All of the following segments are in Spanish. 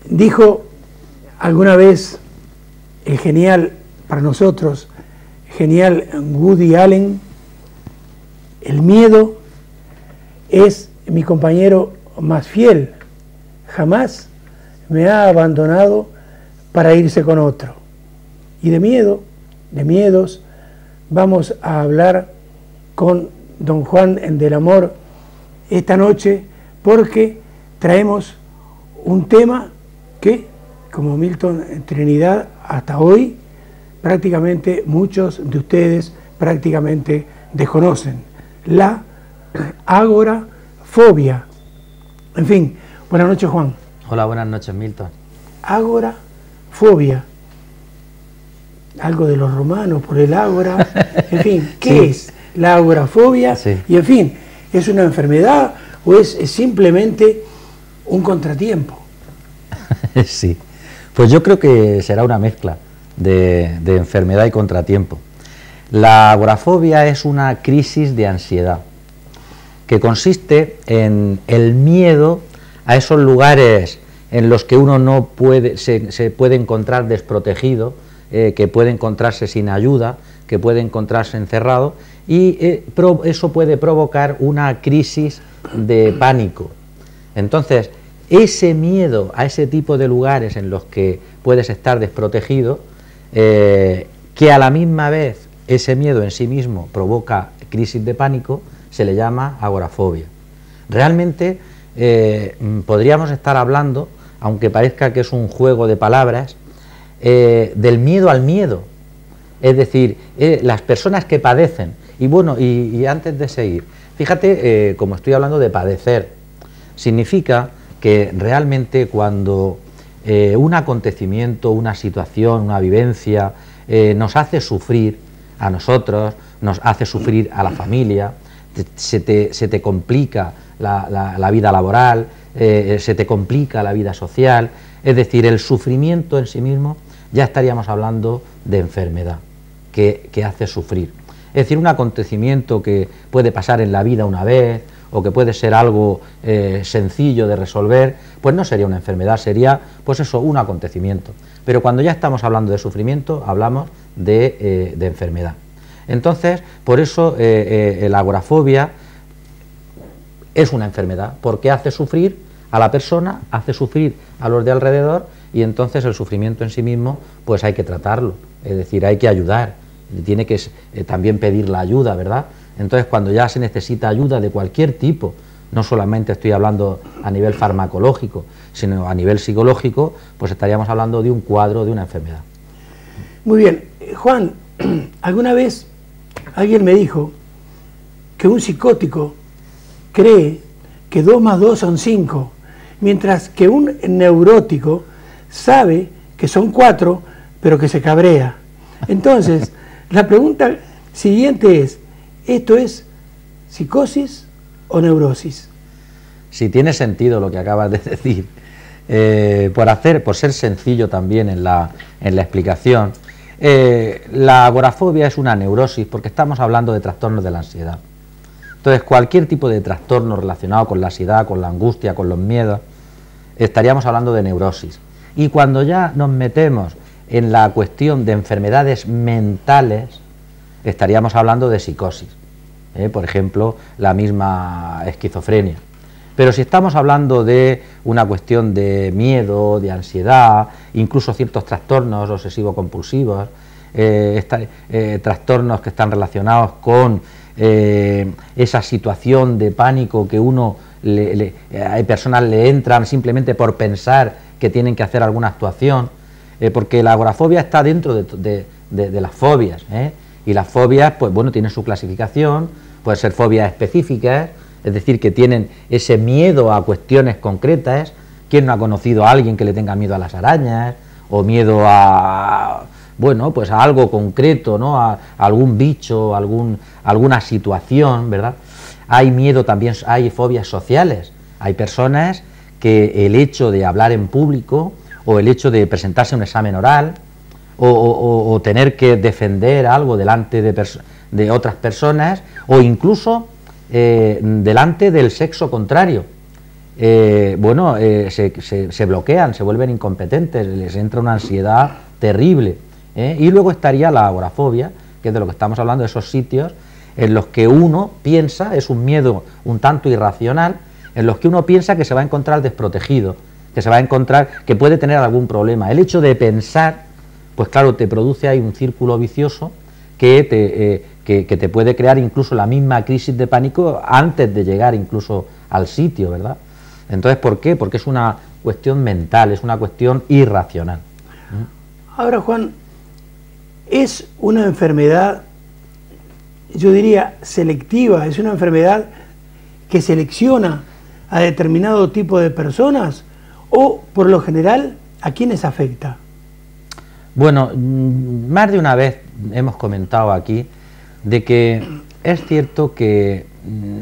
Dijo alguna vez el genial, para nosotros, genial Woody Allen: el miedo es mi compañero más fiel, jamás me ha abandonado para irse con otro. Y de miedos, vamos a hablar con don Juan del Amor esta noche, porque traemos un tema que, como Milton Trinidad, hasta hoy prácticamente muchos de ustedes prácticamente desconocen: la agorafobia. En fin, buenas noches, Juan. Hola, buenas noches, Milton. Agorafobia, algo de los romanos por el ágora, en fin, ¿qué es la agorafobia? Sí. Y en fin, ¿es una enfermedad o es simplemente un contratiempo? Sí, pues yo creo que será una mezcla de enfermedad y contratiempo. La agorafobia es una crisis de ansiedad que consiste en el miedo a esos lugares en los que uno no puede, se puede encontrar desprotegido, que puede encontrarse sin ayuda, que puede encontrarse encerrado, y eso puede provocar una crisis de pánico. Entonces, ese miedo a ese tipo de lugares en los que puedes estar desprotegido, que a la misma vez ese miedo en sí mismo provoca crisis de pánico, se le llama agorafobia. Realmente podríamos estar hablando, aunque parezca que es un juego de palabras, del miedo al miedo. Es decir, las personas que padecen, y bueno, y antes de seguir, fíjate, como estoy hablando de padecer, significa que realmente cuando un acontecimiento, una situación, una vivencia nos hace sufrir a nosotros, nos hace sufrir a la familia, se te complica la vida laboral, se te complica la vida social, es decir, el sufrimiento en sí mismo, ya estaríamos hablando de enfermedad que hace sufrir. Es decir, un acontecimiento que puede pasar en la vida una vez, o que puede ser algo sencillo de resolver, pues no sería una enfermedad, sería pues eso, un acontecimiento. Pero cuando ya estamos hablando de sufrimiento, hablamos de enfermedad. Entonces, por eso la agorafobia es una enfermedad, porque hace sufrir a la persona, hace sufrir a los de alrededor, y entonces el sufrimiento en sí mismo pues hay que tratarlo, es decir, hay que ayudar, tiene que también pedir la ayuda, ¿verdad? Entonces, cuando ya se necesita ayuda de cualquier tipo, no solamente estoy hablando a nivel farmacológico, sino a nivel psicológico, pues estaríamos hablando de un cuadro, de una enfermedad. Muy bien. Juan, alguna vez alguien me dijo que un psicótico cree que 2 más 2 son 5, mientras que un neurótico sabe que son 4, pero que se cabrea. Entonces, la pregunta siguiente es: ¿esto es psicosis o neurosis? Si tiene sentido lo que acabas de decir, por ser sencillo también en la explicación, la agorafobia es una neurosis porque estamos hablando de trastornos de la ansiedad. Entonces, cualquier tipo de trastorno relacionado con la ansiedad, con la angustia, con los miedos, estaríamos hablando de neurosis. Y cuando ya nos metemos en la cuestión de enfermedades mentales, estaríamos hablando de psicosis, por ejemplo, la misma esquizofrenia. Pero si estamos hablando de una cuestión de miedo, de ansiedad, incluso ciertos trastornos obsesivo-compulsivos, trastornos que están relacionados con esa situación de pánico que hay personas le entran simplemente por pensar que tienen que hacer alguna actuación, porque la agorafobia está dentro de las fobias, y las fobias, pues bueno, tienen su clasificación, pueden ser fobias específicas, es decir, que tienen ese miedo a cuestiones concretas. ¿Quién no ha conocido a alguien que le tenga miedo a las arañas, o miedo a, bueno, pues a algo concreto, ¿no? A algún bicho, alguna situación, ¿verdad? Hay miedo también, hay fobias sociales, hay personas que el hecho de hablar en público, o el hecho de presentarse a un examen oral, o tener que defender algo delante de otras personas, o incluso delante del sexo contrario, se bloquean, se vuelven incompetentes, les entra una ansiedad terrible. Y luego estaría la agorafobia, que es de lo que estamos hablando, de esos sitios en los que uno piensa, es un miedo un tanto irracional, en los que uno piensa que se va a encontrar desprotegido, que se va a encontrar que puede tener algún problema. El hecho de pensar, pues claro, te produce ahí un círculo vicioso que te puede crear incluso la misma crisis de pánico antes de llegar incluso al sitio, ¿verdad? Entonces, ¿por qué? Porque es una cuestión mental, es una cuestión irracional. Ahora, Juan, es una enfermedad, yo diría, selectiva, es una enfermedad que selecciona a determinado tipo de personas o, por lo general, ¿a quiénes afecta? Bueno, más de una vez hemos comentado aquí de que es cierto que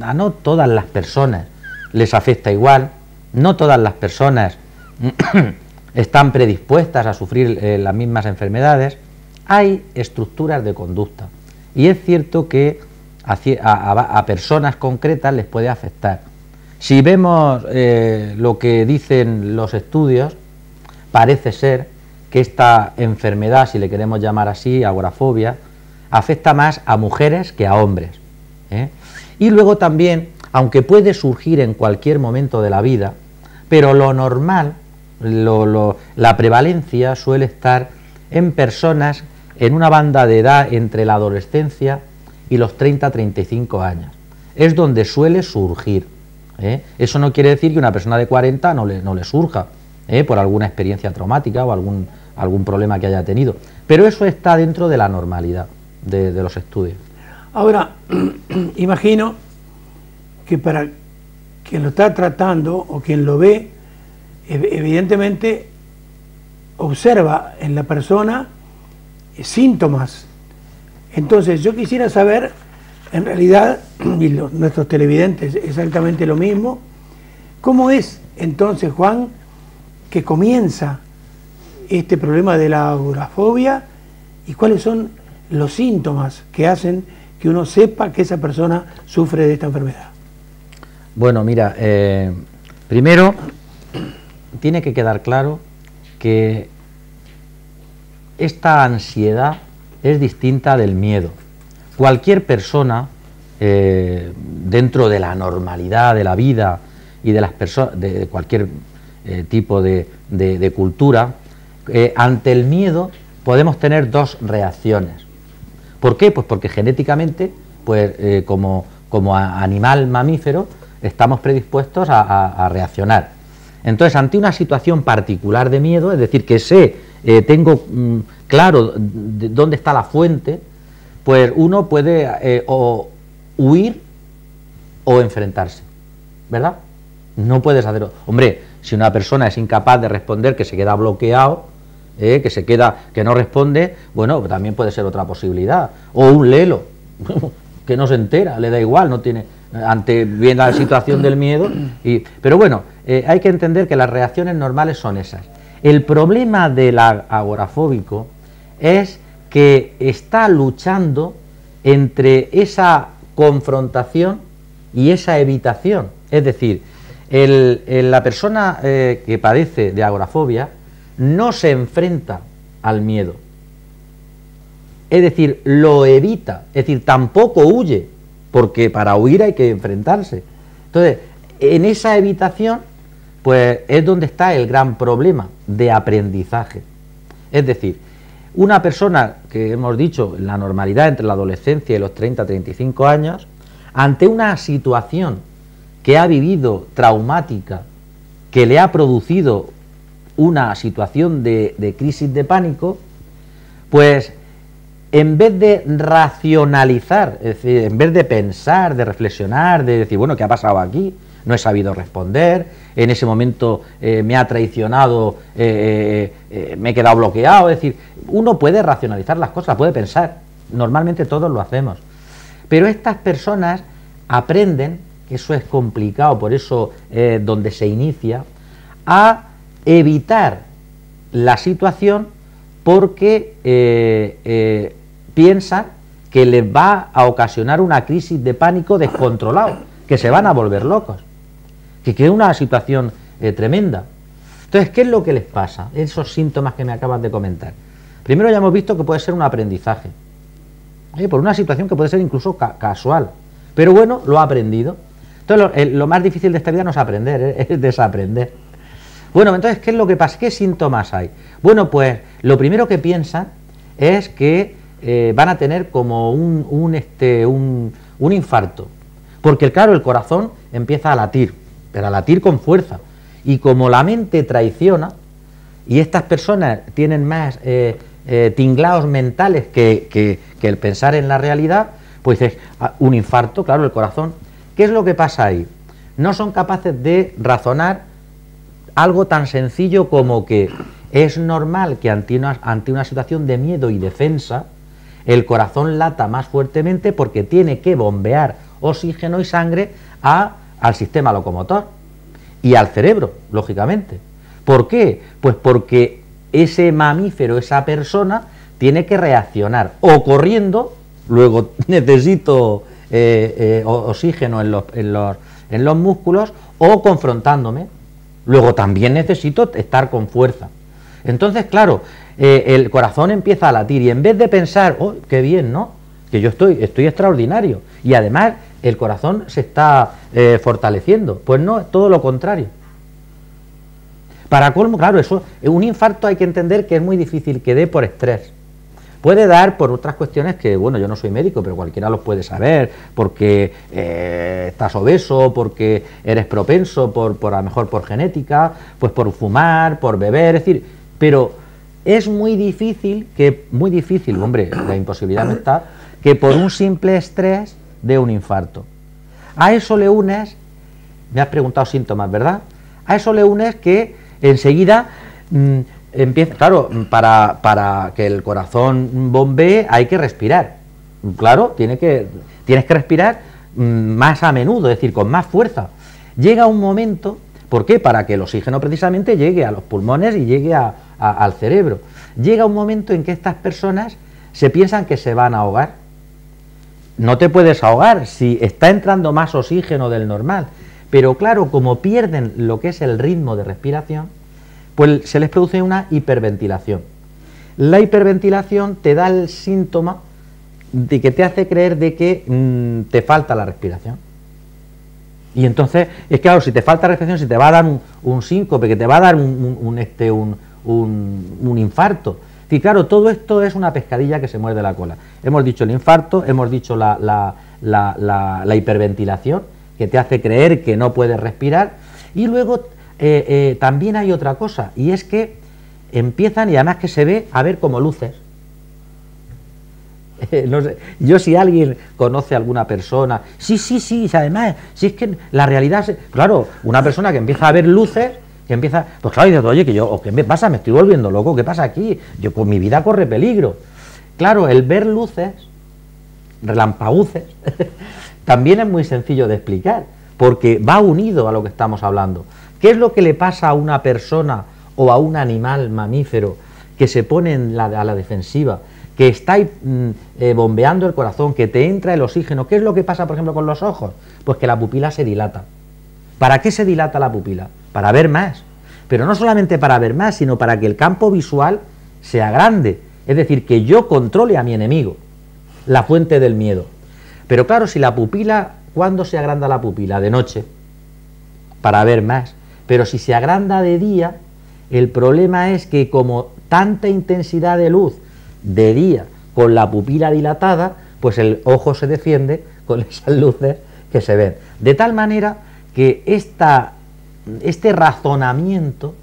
a no todas las personas les afecta igual, no todas las personas están predispuestas a sufrir las mismas enfermedades. Hay estructuras de conducta y es cierto que a personas concretas les puede afectar. Si vemos lo que dicen los estudios, parece ser que esta enfermedad, si le queremos llamar así, agorafobia, afecta más a mujeres que a hombres. Y luego también, aunque puede surgir en cualquier momento de la vida, pero lo normal, la prevalencia suele estar en personas en una banda de edad entre la adolescencia y los 30-35 años. Es donde suele surgir. Eso no quiere decir que una persona de 40 no le surja, por alguna experiencia traumática o algún problema que haya tenido. Pero eso está dentro de la normalidad de los estudios. Ahora, imagino que para quien lo está tratando o quien lo ve, evidentemente observa en la persona síntomas. Entonces yo quisiera saber, en realidad, y nuestros televidentes exactamente lo mismo, ¿cómo es entonces, Juan, que comienza este problema de la agorafobia y cuáles son los síntomas que hacen que uno sepa que esa persona sufre de esta enfermedad? Bueno, mira, primero tiene que quedar claro que esta ansiedad es distinta del miedo. Cualquier persona, dentro de la normalidad de la vida y de las personas, de cualquier tipo de cultura, ante el miedo podemos tener dos reacciones. ¿Por qué? Pues porque genéticamente, pues, como animal mamífero, estamos predispuestos a reaccionar. Entonces, ante una situación particular de miedo, es decir, que tengo claro dónde está la fuente, pues uno puede o huir o enfrentarse, ¿verdad? No puedes hacerlo. Hombre, si una persona es incapaz de responder, que se queda bloqueado, que no responde, bueno, también puede ser otra posibilidad. O un lelo, que no se entera, le da igual, no tiene, viene la situación del miedo. Pero bueno, hay que entender que las reacciones normales son esas. El problema del agorafóbico es que está luchando entre esa confrontación y esa evitación. Es decir, la persona que padece de agorafobia no se enfrenta al miedo, es decir, lo evita, es decir, tampoco huye, porque para huir hay que enfrentarse. Entonces, en esa evitación, pues es donde está el gran problema de aprendizaje. Es decir, una persona que hemos dicho en la normalidad entre la adolescencia y los 30-35 años, ante una situación que ha vivido traumática, que le ha producido una situación de crisis de pánico, pues en vez de racionalizar, es decir, en vez de pensar, de reflexionar, de decir, bueno, ¿qué ha pasado aquí? No he sabido responder, en ese momento me ha traicionado, me he quedado bloqueado. Es decir, uno puede racionalizar las cosas, puede pensar, normalmente todos lo hacemos. Pero estas personas aprenden, que eso es complicado, por eso donde se inicia, a evitar la situación porque piensan que les va a ocasionar una crisis de pánico descontrolado, que se van a volver locos. que es una situación tremenda. Entonces, ¿qué es lo que les pasa? Esos síntomas que me acabas de comentar. Primero ya hemos visto que puede ser un aprendizaje, por una situación que puede ser incluso casual, pero bueno, lo ha aprendido. Entonces, lo más difícil de esta vida no es aprender, es desaprender. Bueno, entonces, ¿qué es lo que pasa? ¿Qué síntomas hay? Bueno, pues lo primero que piensan es que van a tener como un infarto, porque claro, el corazón empieza a latir, pero a latir con fuerza, y como la mente traiciona, y estas personas tienen más tinglaos mentales que el pensar en la realidad, pues es un infarto, claro, el corazón. ¿Qué es lo que pasa ahí? No son capaces de razonar algo tan sencillo como que es normal que ante una situación de miedo y defensa, el corazón lata más fuertemente porque tiene que bombear oxígeno y sangre al sistema locomotor y al cerebro, lógicamente. ¿Por qué? Pues porque ese mamífero, esa persona, tiene que reaccionar o corriendo, luego necesito oxígeno en los músculos, o confrontándome, luego también necesito estar con fuerza. Entonces, claro, el corazón empieza a latir y en vez de pensar, oh, qué bien, ¿no?, que yo estoy extraordinario y además el corazón se está fortaleciendo, pues no, es todo lo contrario. Para colmo, claro, un infarto hay que entender que es muy difícil que dé por estrés. Puede dar por otras cuestiones que, bueno, yo no soy médico, pero cualquiera los puede saber, porque estás obeso, porque eres propenso, a lo mejor por genética, pues por fumar, por beber, es decir, pero es muy difícil, hombre, la imposibilidad no está, que por un simple estrés dé un infarto. A eso le unes, me has preguntado síntomas, ¿verdad? A eso le unes que enseguida empieza, claro, para que el corazón bombee hay que respirar. Claro, tienes que respirar más a menudo, es decir, con más fuerza. Llega un momento, ¿por qué? Para que el oxígeno precisamente llegue a los pulmones y llegue al cerebro. Llega un momento en que estas personas se piensan que se van a ahogar. No te puedes ahogar si está entrando más oxígeno del normal, pero claro, como pierden lo que es el ritmo de respiración, pues se les produce una hiperventilación. La hiperventilación te da el síntoma de que te hace creer de que te falta la respiración. Y entonces, es claro, si te falta respiración, si te va a dar un síncope, que te va a dar un infarto. Y claro, todo esto es una pescadilla que se muerde la cola. Hemos dicho el infarto, hemos dicho la hiperventilación, que te hace creer que no puedes respirar, y luego también hay otra cosa, y es que empiezan, y además que se ve, a ver como luces. No sé, yo, si alguien conoce a alguna persona, sí, además, si es que la realidad, claro, una persona que empieza a ver luces, que empieza, pues claro, y dice, oye, ¿qué me pasa? Me estoy volviendo loco, ¿qué pasa aquí? Pues mi vida corre peligro. Claro, el ver luces, relampaguces, también es muy sencillo de explicar, porque va unido a lo que estamos hablando. ¿Qué es lo que le pasa a una persona o a un animal mamífero que se pone a la defensiva, que está bombeando el corazón, que te entra el oxígeno? ¿Qué es lo que pasa, por ejemplo, con los ojos? Pues que la pupila se dilata. ¿Para qué se dilata la pupila? Para ver más. Pero no solamente para ver más, sino para que el campo visual sea grande. Es decir, que yo controle a mi enemigo, la fuente del miedo. Pero claro, si la pupila, ¿cuándo se agranda la pupila? De noche, para ver más. Pero si se agranda de día, el problema es que como tanta intensidad de luz de día con la pupila dilatada, pues el ojo se defiende con esas luces que se ven. De tal manera que este razonamiento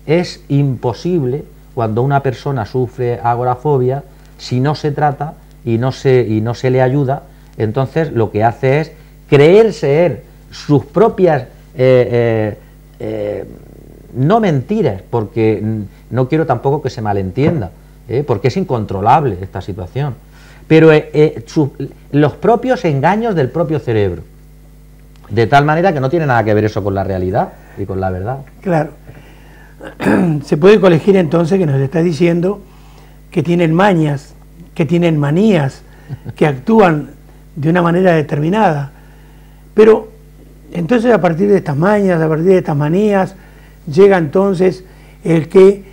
es imposible cuando una persona sufre agorafobia, si no se trata y no se le ayuda. Entonces lo que hace es creerse en sus propias no mentiras, porque no quiero tampoco que se malentienda, porque es incontrolable esta situación, pero los propios engaños del propio cerebro, de tal manera que no tiene nada que ver eso con la realidad y con la verdad. Claro. Se puede colegir entonces que nos está diciendo que tienen mañas, que tienen manías, que actúan de una manera determinada. Pero Entonces, a partir de estas mañas, a partir de estas manías, llega entonces el que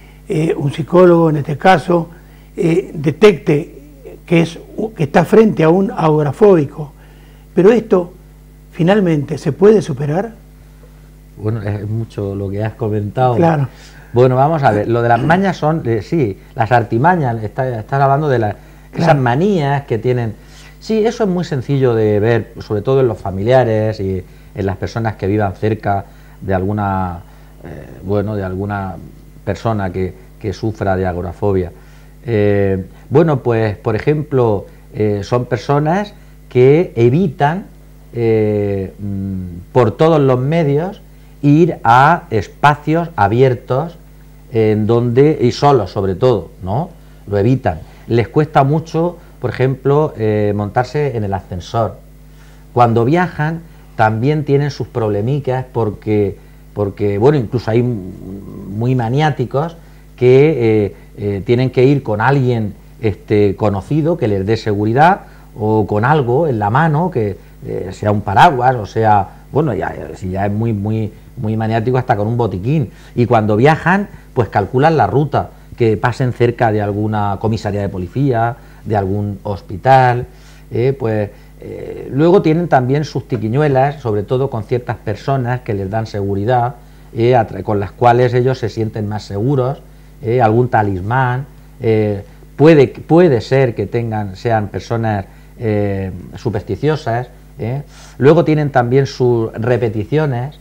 un psicólogo, en este caso, detecte que está frente a un agorafóbico. Pero esto, finalmente, ¿se puede superar? Bueno, es mucho lo que has comentado. Claro. Bueno, vamos a ver, lo de las mañas son, sí, las artimañas, estás hablando de esas Claro. manías que tienen. Sí, eso es muy sencillo de ver, sobre todo en los familiares y en las personas que vivan cerca de alguna, de alguna persona que sufra de agorafobia. Bueno, pues, por ejemplo, son personas que evitan por todos los medios ir a espacios abiertos en donde, y solos sobre todo, ¿no? Lo evitan. Les cuesta mucho, por ejemplo, montarse en el ascensor. Cuando viajan también tienen sus problemicas porque bueno, incluso hay muy maniáticos que tienen que ir con alguien conocido que les dé seguridad, o con algo en la mano, que sea un paraguas, o sea, bueno, si ya es muy maniático, hasta con un botiquín. Y cuando viajan, pues calculan la ruta, que pasen cerca de alguna comisaría de policía, de algún hospital, luego tienen también sus tiquiñuelas, sobre todo con ciertas personas que les dan seguridad, con las cuales ellos se sienten más seguros, algún talismán, puede ser que sean personas supersticiosas, luego tienen también sus repeticiones.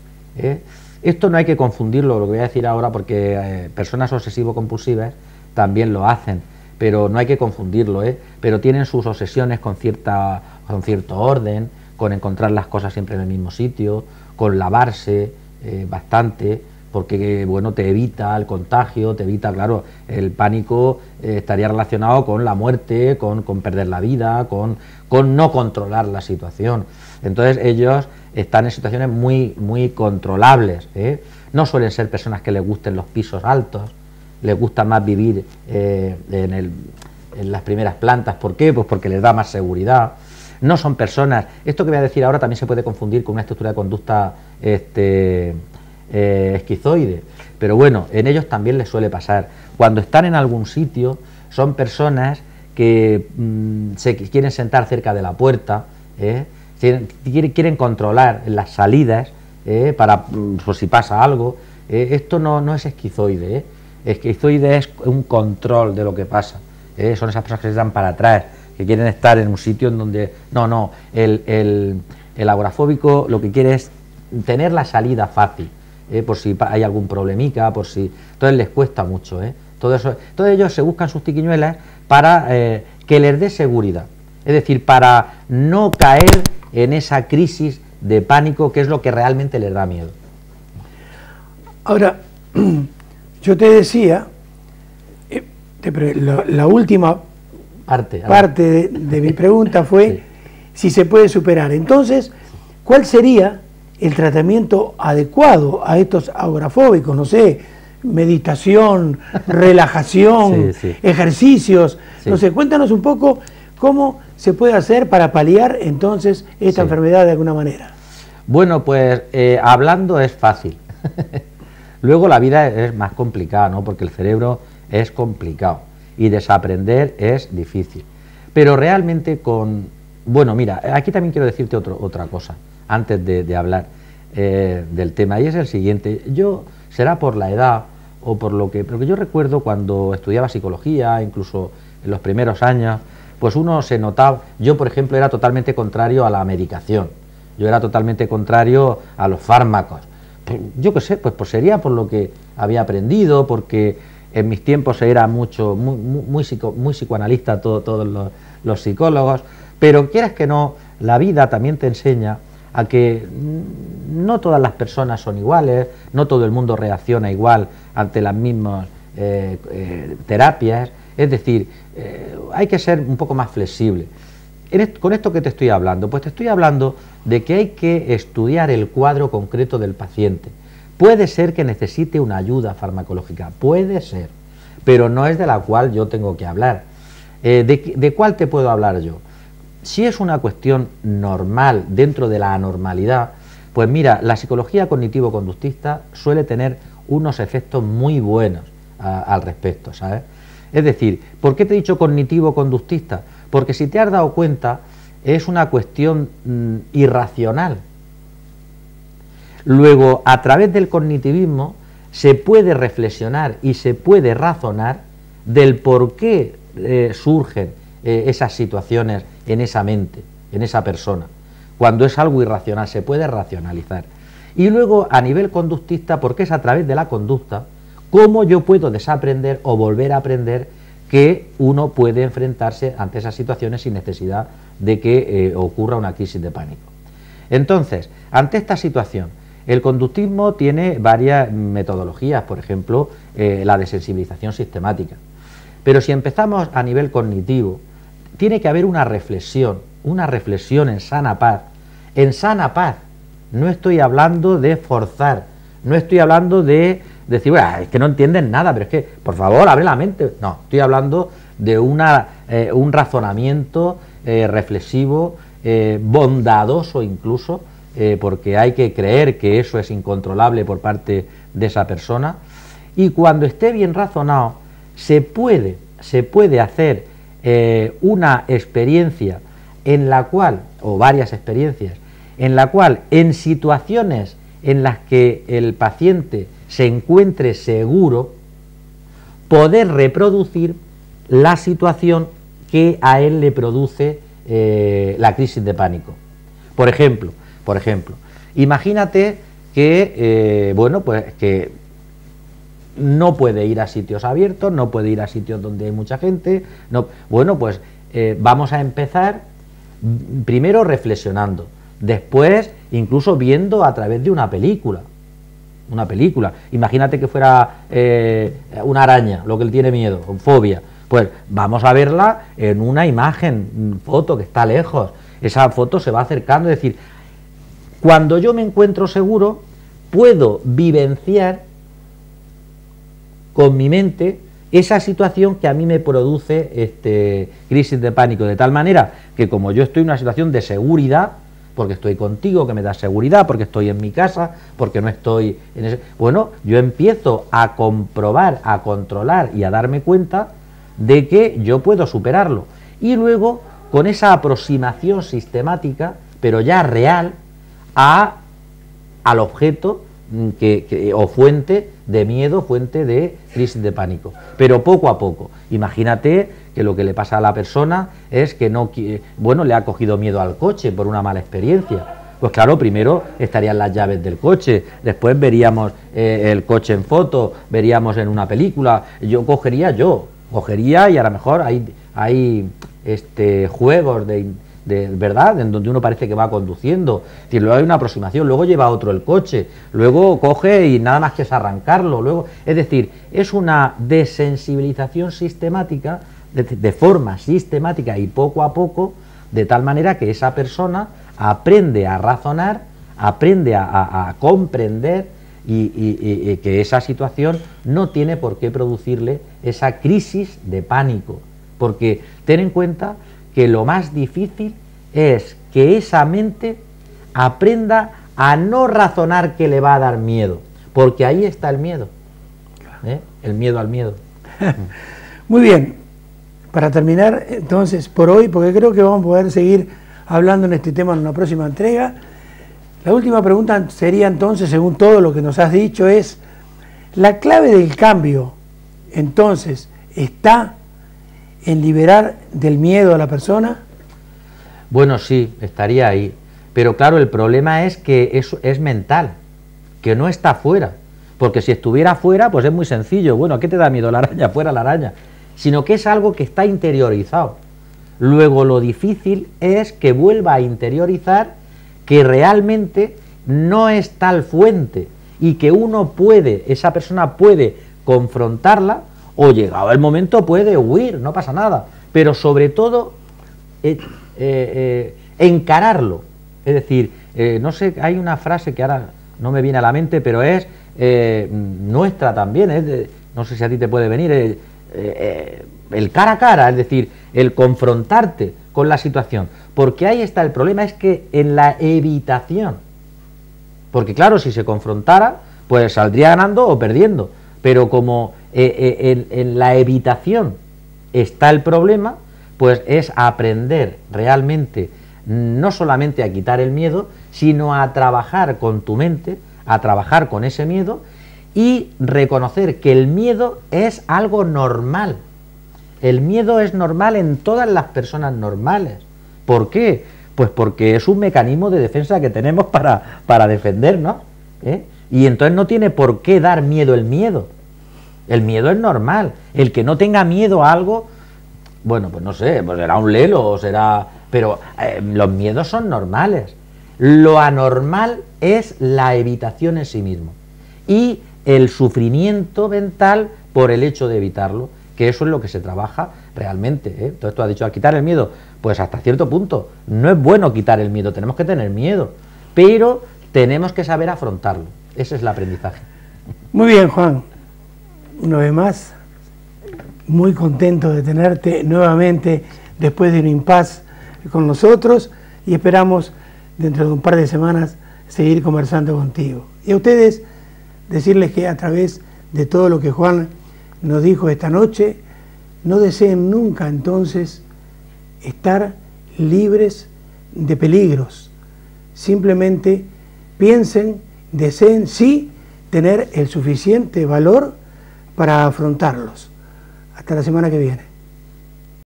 Esto no hay que confundirlo, lo que voy a decir ahora, porque personas obsesivo-compulsivas también lo hacen, pero no hay que confundirlo, pero tienen sus obsesiones con cierto orden, con encontrar las cosas siempre en el mismo sitio, con lavarse bastante, porque bueno, te evita el contagio, te evita, claro, el pánico estaría relacionado con la muerte, con perder la vida, con no controlar la situación. Entonces ellos están en situaciones muy controlables, no suelen ser personas que les gusten los pisos altos, les gusta más vivir en las primeras plantas. ¿Por qué? Pues porque les da más seguridad. No son personas, esto que voy a decir ahora también se puede confundir con una estructura de conducta esquizoide, pero bueno, en ellos también les suele pasar. Cuando están en algún sitio, son personas que se quieren sentar cerca de la puerta, quieren controlar las salidas, para por si pasa algo. Esto no es esquizoide, esquizoide es un control de lo que pasa, son esas personas que se dan para atrás, que quieren estar en un sitio en donde... No, el agorafóbico lo que quiere es tener la salida fácil, por si hay algún problemica, por si... Entonces les cuesta mucho, todo eso. Todos ellos se buscan sus tiquiñuelas para que les dé seguridad, es decir, para no caer en esa crisis de pánico, que es lo que realmente les da miedo. Ahora, yo te decía, la última parte de mi pregunta fue si se puede superar. Entonces, ¿cuál sería el tratamiento adecuado a estos agorafóbicos? No sé, meditación, relajación, ejercicios, no sé, cuéntanos un poco cómo se puede hacer para paliar entonces esta enfermedad de alguna manera. Bueno, pues hablando es fácil. Luego la vida es más complicada, ¿no? Porque el cerebro es complicado y desaprender es difícil. Pero realmente bueno, mira, aquí también quiero decirte otra cosa antes de hablar del tema, y es el siguiente. Será por la edad o por lo que... Porque yo recuerdo cuando estudiaba psicología, incluso en los primeros años, pues uno se notaba... Yo, por ejemplo, era totalmente contrario a la medicación. Yo era totalmente contrario a los fármacos. Yo qué sé, pues sería por lo que había aprendido, porque en mis tiempos era muy psicoanalista todos los psicólogos, pero quieras que no, la vida también te enseña a que no todas las personas son iguales, no todo el mundo reacciona igual ante las mismas terapias, es decir, hay que ser un poco más flexible. Con esto que te estoy hablando, pues te estoy hablando de que hay que estudiar el cuadro concreto del paciente. Puede ser que necesite una ayuda farmacológica, puede ser, pero no es de la cual yo tengo que hablar. ¿De cuál te puedo hablar yo? Si es una cuestión normal dentro de la anormalidad, Pues mira, la psicología cognitivo-conductista suele tener unos efectos muy buenos al respecto, ¿sabes? Es decir, ¿por qué te he dicho cognitivo-conductista? Porque si te has dado cuenta, es una cuestión irracional. Luego, a través del cognitivismo, se puede reflexionar y se puede razonar del por qué surgen esas situaciones en esa mente, en esa persona. Cuando es algo irracional, se puede racionalizar. Y luego, a nivel conductista, porque es a través de la conducta, cómo yo puedo desaprender o volver a aprender que uno puede enfrentarse ante esas situaciones sin necesidad de que ocurra una crisis de pánico. Entonces, ante esta situación, el conductismo tiene varias metodologías, por ejemplo, la desensibilización sistemática. Pero si empezamos a nivel cognitivo, tiene que haber una reflexión en sana paz. En sana paz, no estoy hablando de forzar, no estoy hablando de decir, bueno, es que no entienden nada, pero es que, por favor, abre la mente. No, estoy hablando de un razonamiento reflexivo, bondadoso incluso, porque hay que creer que eso es incontrolable por parte de esa persona, y cuando esté bien razonado, se puede hacer una experiencia en la cual, o varias experiencias, en la cual en situaciones en las que el paciente se encuentre seguro, poder reproducir la situación que a él le produce la crisis de pánico. Por ejemplo, imagínate que, bueno, pues que no puede ir a sitios abiertos, no puede ir a sitios donde hay mucha gente. No, bueno, pues vamos a empezar primero reflexionando, después incluso viendo a través de una película. Imagínate que fuera una araña, lo que él tiene miedo, fobia. Pues vamos a verla en una imagen, foto que está lejos. Esa foto se va acercando, es decir, cuando yo me encuentro seguro, puedo vivenciar con mi mente esa situación que a mí me produce crisis de pánico, de tal manera que como yo estoy en una situación de seguridad, porque estoy contigo, que me da seguridad, porque estoy en mi casa, porque no estoy en ese... Bueno, yo empiezo a comprobar, a controlar y a darme cuenta de que yo puedo superarlo. Y luego, con esa aproximación sistemática, pero ya real, al objeto o fuente de miedo, fuente de crisis de pánico. Pero poco a poco. Imagínate que lo que le pasa a la persona es que le ha cogido miedo al coche por una mala experiencia. Pues claro, primero estarían las llaves del coche, después veríamos el coche en foto, veríamos en una película. Yo cogería y a lo mejor hay juegos de verdad, en donde uno parece que va conduciendo, es decir, luego hay una aproximación, luego lleva otro el coche, luego coge y nada más que es arrancarlo, luego, es decir, es una desensibilización sistemática, de forma sistemática y poco a poco, de tal manera que esa persona aprende a razonar, aprende a comprender y que esa situación no tiene por qué producirle esa crisis de pánico, porque ten en cuenta que lo más difícil es que esa mente aprenda a no razonar que le va a dar miedo, porque ahí está el miedo, el miedo al miedo. Muy bien, para terminar entonces por hoy, porque creo que vamos a poder seguir hablando en este tema en una próxima entrega, la última pregunta sería entonces, según todo lo que nos has dicho, es la clave del cambio, entonces, ¿está en liberar del miedo a la persona? Bueno, sí, estaría ahí. Pero claro, el problema es que eso es mental, que no está fuera. Porque si estuviera fuera, pues es muy sencillo. Bueno, ¿a qué te da miedo la araña? Fuera la araña. Sino que es algo que está interiorizado. Luego lo difícil es que vuelva a interiorizar que realmente no es tal fuente y que esa persona puede confrontarla, o llegado el momento puede huir, no pasa nada, pero sobre todo encararlo. Es decir, no sé, hay una frase que ahora no me viene a la mente, pero es nuestra también, no sé si a ti te puede venir, el cara a cara, es decir, el confrontarte con la situación, porque ahí está el problema, es que en la evitación Porque claro, si se confrontara, pues saldría ganando o perdiendo. Pero como en la evitación está el problema, pues es aprender realmente no solamente a quitar el miedo, sino a trabajar con tu mente, a trabajar con ese miedo y reconocer que el miedo es algo normal. El miedo es normal en todas las personas normales. ¿Por qué? Pues porque es un mecanismo de defensa que tenemos para defendernos, ¿eh? Y entonces no tiene por qué dar miedo el miedo. El miedo es normal. El que no tenga miedo a algo, bueno, pues no sé, pues será un lelo o será... Pero los miedos son normales. Lo anormal es la evitación en sí mismo. Y el sufrimiento mental por el hecho de evitarlo, que eso es lo que se trabaja realmente, ¿eh? Entonces tú has dicho, ¿a quitar el miedo? Pues hasta cierto punto. No es bueno quitar el miedo, tenemos que tener miedo, pero tenemos que saber afrontarlo. Ese es el aprendizaje. Muy bien, Juan. Una vez más, muy contento de tenerte nuevamente después de un impasse con nosotros y esperamos dentro de un par de semanas seguir conversando contigo. Y a ustedes decirles que a través de todo lo que Juan nos dijo esta noche, no deseen nunca entonces estar libres de peligros. Simplemente piensen, deseen sí tener el suficiente valor para afrontarlos. Hasta la semana que viene.